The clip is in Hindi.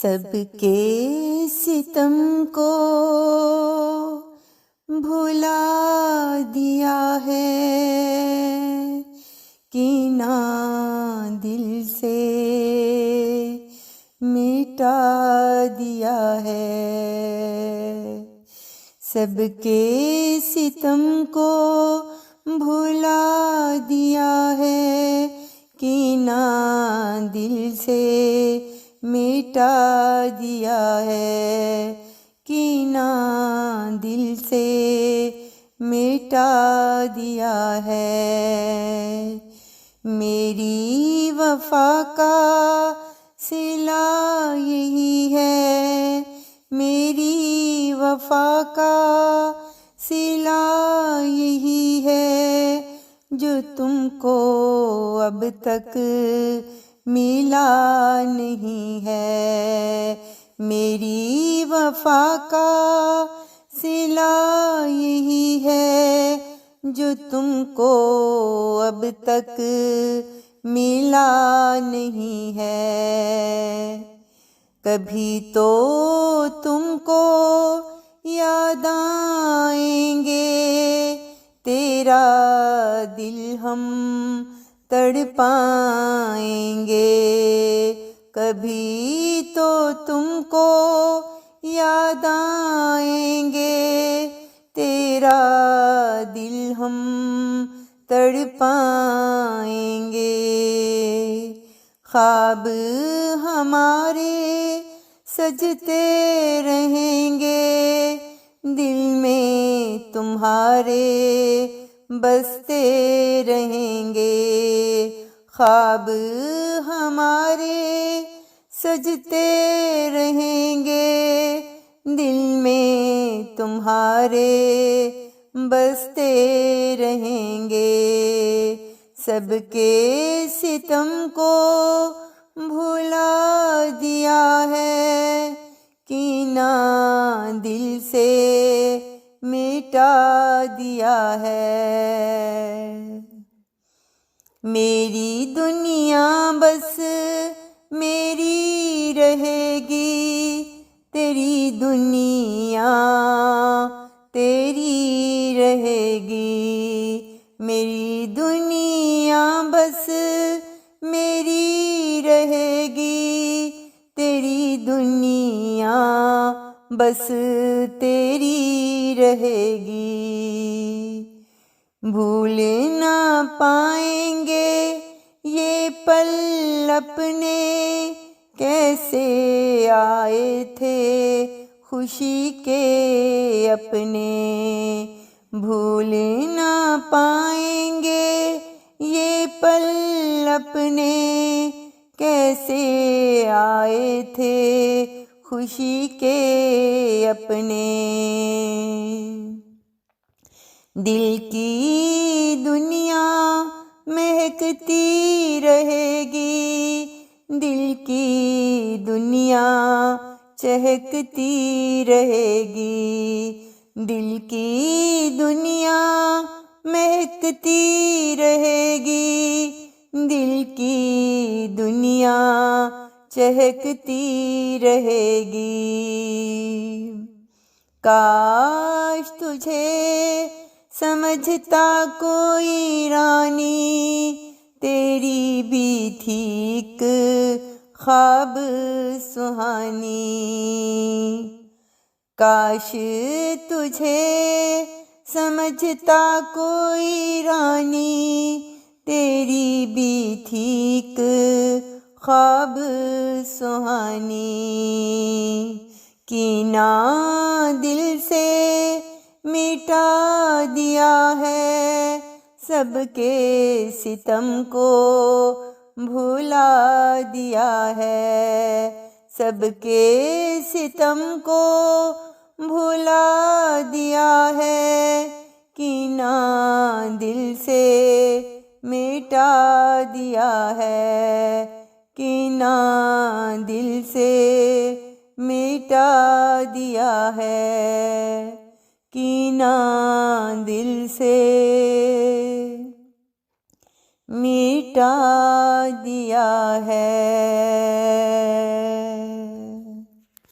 सबके सितम को भुला दिया है, कीना दिल से मिटा दिया है। सबके सितम को भुला दिया है, कीना दिल से मिटा दिया है, कीना दिल से मिटा दिया है। मेरी वफा का सिला यही है, मेरी वफा का सिला यही है, जो तुमको अब तक मिला नहीं है। मेरी वफा का सिला यही है, जो तुमको अब तक मिला नहीं है। कभी तो तुमको याद आएंगे, तेरा दिल हम तड़पाएंगे। कभी तो तुमको याद आएंगे, तेरा दिल हम तड़पाएंगे। ख्वाब हमारे सजते रहेंगे, दिल में तुम्हारे बसते रहेंगे। ख्वाब हमारे सजते रहेंगे, दिल में तुम्हारे बसते रहेंगे। सबके सितम को भुला दिया है, कीना दिल से मिटा दिया है। मेरी दुनिया बस मेरी रहेगी, तेरी दुनिया तेरी रहेगी। मेरी दुनिया बस मेरी रहेगी, तेरी दुनिया बस तेरी रहेगी। भूल ना पाएंगे ये पल अपने, कैसे आए थे खुशी के अपने। भूल ना पाएंगे ये पल अपने, कैसे आए थे खुशी के अपने। दिल की दुनिया महकती रहेगी, दिल की दुनिया चहकती रहेगी। दिल की दुनिया महकती रहेगी, दिल की दुनिया चहकती रहेगी। काश तुझे समझता कोई रानी, तेरी भी थी एक ख्वाब सुहानी। काश तुझे समझता कोई रानी, तेरी भी थी एक ख्वाब सुहानी। कीना दिल से मिटा दिया है, सबके सितम को भुला दिया है। सबके सितम को भुला दिया है, कीना दिल से मिटा दिया है। कीना दिल से मिटा दिया है, कीना दिल से मिटा दिया है।